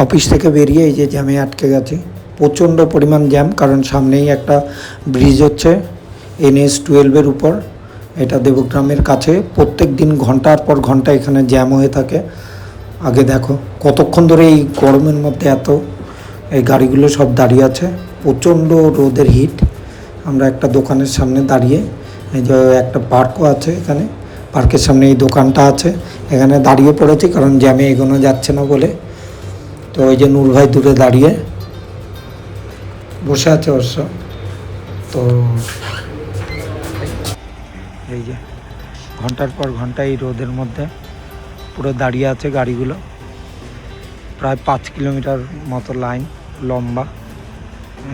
Office থেকে বেরিয়ে এই যে জ্যামে আটকে গেছি, প্রচণ্ড পরিমাণ জ্যাম। কারণ সামনেই একটা ব্রিজ হচ্ছে NH-12 উপর, এটা দেবগ্রামের কাছে। প্রত্যেক দিন ঘন্টার পর ঘন্টা এখানে জ্যাম হয়ে থাকে। আগে দেখো কতক্ষণ ধরে এই গরমের মধ্যে এত এই গাড়িগুলো সব দাঁড়িয়ে আছে, প্রচণ্ড রোদের হিট। আমরা একটা দোকানের সামনে দাঁড়িয়ে, এই যে একটা পার্কও আছে এখানে, পার্কের সামনে এই দোকানটা আছে, এখানে দাঁড়িয়ে পড়েছি কারণ জ্যামে এগোনো যাচ্ছে না বলে। তো ওই যে নূর ভাই দূরে দাঁড়িয়ে বসে আছে অবশ্য। তো এই যে ঘন্টার পর ঘন্টা এই রোদের মধ্যে পুরো দাঁড়িয়ে আছে গাড়িগুলো, প্রায় 5 কিলোমিটার মতো লাইন লম্বা।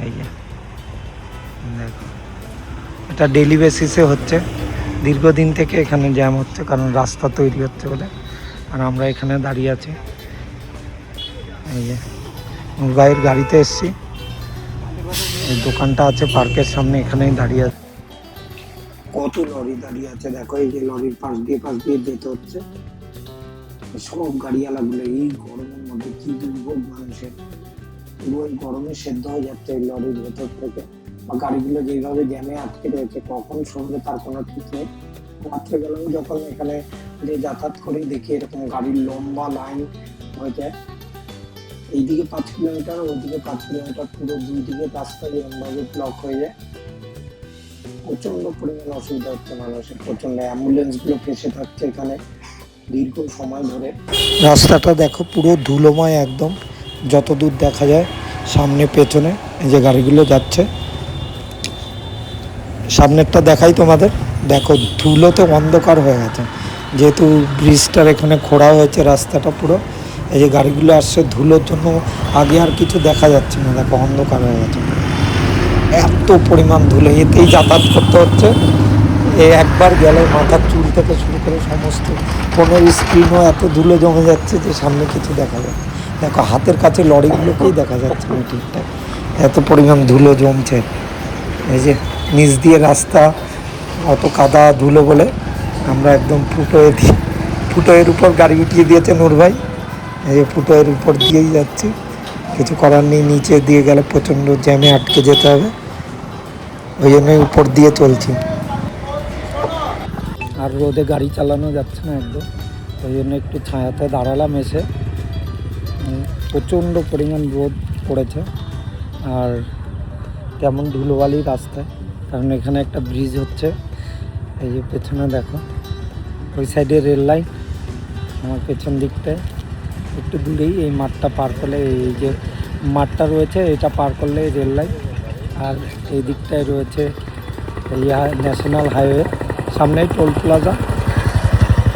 এই যে দেখো, এটা ডেইলি বেসিসে হচ্ছে, দীর্ঘদিন থেকে এখানে জ্যাম হচ্ছে কারণ রাস্তা তৈরি হচ্ছে বলে। আর আমরা এখানে দাঁড়িয়ে আছি, এই যে নূর ভাইয়ের গাড়িতে এসছি, এই দোকানটা আছে পার্কের সামনে, এখানেই দাঁড়িয়ে আছে। কত লরি দাঁড়িয়ে আছে দেখো, এই যে লরির পাশ দিয়ে যেতে হচ্ছে সব গাড়িওয়ালাগুলো। এই গরমের মধ্যে কি দুর্ভোগ মানুষের, পুরো এই গরমে সেদ্ধ হয়ে যাচ্ছে এই লরির ভেতর থেকে। বা গাড়িগুলো যেভাবে জ্যামে আটকে রয়েছে, কখন সরবে তার কোনো ঠিক নেই। রাত্রে বেলাও যখন এখানে যে যাতায়াত করি দেখি এরকম গাড়ির লম্বা লাইন হয়ে যায়। এইদিকে 5 কিলোমিটার, ওইদিকে 5 কিলোমিটার, পুরো দুই দিকে রাস্তা এরকমভাবে ব্লক হয়ে যায়। প্রচন্ড পরিমাণে অসুবিধা হচ্ছে মানুষের, প্রচন্ড। অ্যাম্বুলেন্সগুলো ফেসে থাকছে এখানে দীর্ঘ সময় ধরে। রাস্তাটা দেখো পুরো ধুলোময় একদম, যত দূর দেখা যায় সামনে পেছনে এই যে গাড়িগুলো যাচ্ছে। সামনেরটা দেখাই তোমাদের, দেখো ধুলোতে অন্ধকার হয়ে গেছে, যেহেতু ব্রিজটার এখানে খোঁড়া হয়েছে রাস্তাটা পুরো। এই যে গাড়িগুলো আসছে ধুলোর জন্য আগে আর কিছু দেখা যাচ্ছে না, দেখো অন্ধকার হয়ে গেছে, এত পরিমাণ ধুলো, এতেই যাতায়াত করতে হচ্ছে। একবার গেলে মাথার চুল থেকে শুরু করে সমস্ত ফোনের স্ক্রিনও এত ধুলো জমে যাচ্ছে যে সামনে কিছু দেখা যায়। দেখো হাতের কাছে লরিগুলোকেই দেখা যাচ্ছে না ঠিকঠাক, এত পরিমাণ ধুলো জমছে। এই যে নিচ দিয়ে রাস্তা, অত কাদা ধুলো বলে আমরা একদম ফুটোয়ের উপর গাড়ি উঠিয়ে দিয়েছে নূর ভাই। এই যে ফুটোয়ের উপর দিয়েই যাচ্ছি, কিছু করার নেই, নিচে দিয়ে গেলে প্রচণ্ড জ্যামে আটকে যেতে হবে, ওই জন্যই উপর দিয়ে চলছি। আর রোদে গাড়ি চালানো যাচ্ছে না একদম, ওই জন্য একটু ছায়াতে দাঁড়ালাম এসে। প্রচণ্ড পরিমাণ রোদ পড়েছে আর তেমন ধুলোবালি রাস্তায়, কারণ এখানে একটা ব্রিজ হচ্ছে। এই যে পেছনে দেখো, ওই সাইডে রেল লাইন, আমার পেছন দিকটায় একটু দূরেই এই মাঠটা পার করলে, এই যে মাঠটা রয়েছে এটা পার করলে রেল লাইন। আর এই দিকটায় রয়েছে এই ন্যাশনাল হাইওয়ে, সামনেই টোল প্লাজা।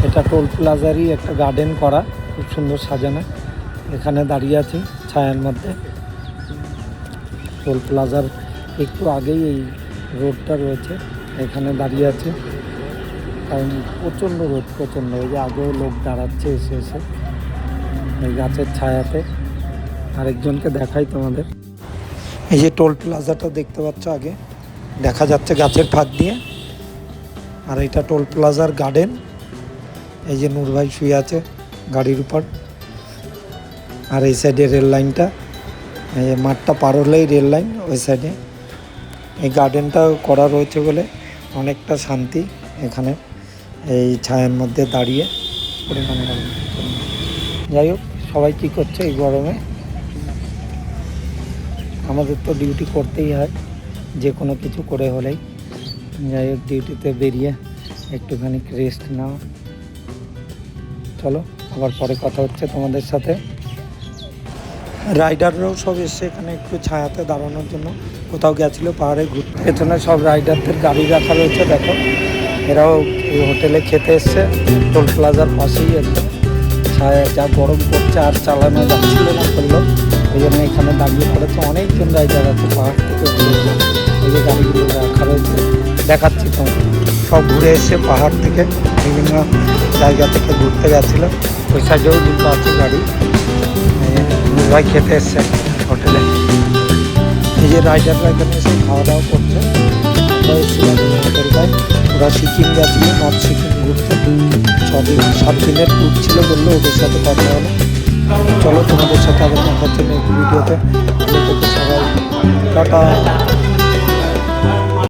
এটা টোল প্লাজারই একটা গার্ডেন করা, খুব সুন্দর সাজানো। এখানে দাঁড়িয়ে আছি ছায়ার মধ্যে। টোল প্লাজার একটু আগেই এই রোডটা রয়েছে, এখানে দাঁড়িয়ে আছে কারণ প্রচণ্ড রোদ, প্রচণ্ড। এই যে আগেও লোক দাঁড়াচ্ছে এসে এই গাছের ছায়াতে। আরেকজনকে দেখাই তোমাদের, এই যে টোল প্লাজাটা দেখতে পাচ্ছ আগে দেখা যাচ্ছে গাছের ফাঁক দিয়ে। আর এটা টোল প্লাজার গার্ডেন। এই যে নূর ভাই শুয়ে আছে গাড়ির উপর। আর এই সাইডে রেল লাইনটা, এই মাঠটা পার হলেই রেল লাইন ওই সাইডে। এই গার্ডেনটা করা রয়েছে বলে অনেকটা শান্তি এখানে এই ছায়ার মধ্যে দাঁড়িয়ে পরিমাণে। যাই হোক, সবাই কী করছে এই গরমে, আমাদের তো ডিউটি করতেই হয়, যে কোনো কিছু করে হলেই। যাই হোক, ডিউটিতে বেরিয়ে একটুখানি রেস্ট নাও। চলো আবার পরে কথা হচ্ছে তোমাদের সাথে। রাইডাররাও সব এসছে এখানে একটু ছায়াতে দাঁড়ানোর জন্য, কোথাও গেছিলো পাহাড়ে ঘুরতে। পেছনে সব রাইডারদের গাড়ি রাখা রয়েছে দেখো, এরাও এই হোটেলে খেতে এসছে টোল প্লাজার পাশেই। একদম ছায়া, যা গরম করছে আর চালানো যাচ্ছিল না করলো, ওই জন্য এখানে দাঁড়িয়ে পড়েছে। অনেকজন রাইডার আছে পাহাড় থেকে ঘুরে, এই যে গাড়িগুলো রাখা রয়েছে দেখাচ্ছি তো, সব ঘুরে এসছে পাহাড় থেকে, বিভিন্ন জায়গা থেকে ঘুরতে গেছিলো। ওই সাইডেও দুটো আছে গাড়ি, ভাই খেতে এসছে হোটেলে। এই যে রাইডাররা এখানে এসে খাওয়া দাওয়া করছে। আমরা এসেছিলাম হোটেলটায়, ওরা সিকিম গেছিলো, নর্থ সিকিম ঘুরতে। 6 দিন 7 দিনের ট্যুর ছিল বললো, ওদের সাথে কথা হলো। চলো তোমাদের সাথে আবার দেখা হচ্ছে নেক্সট ভিডিওতে। ভালো থেকো সবাই, টাটা।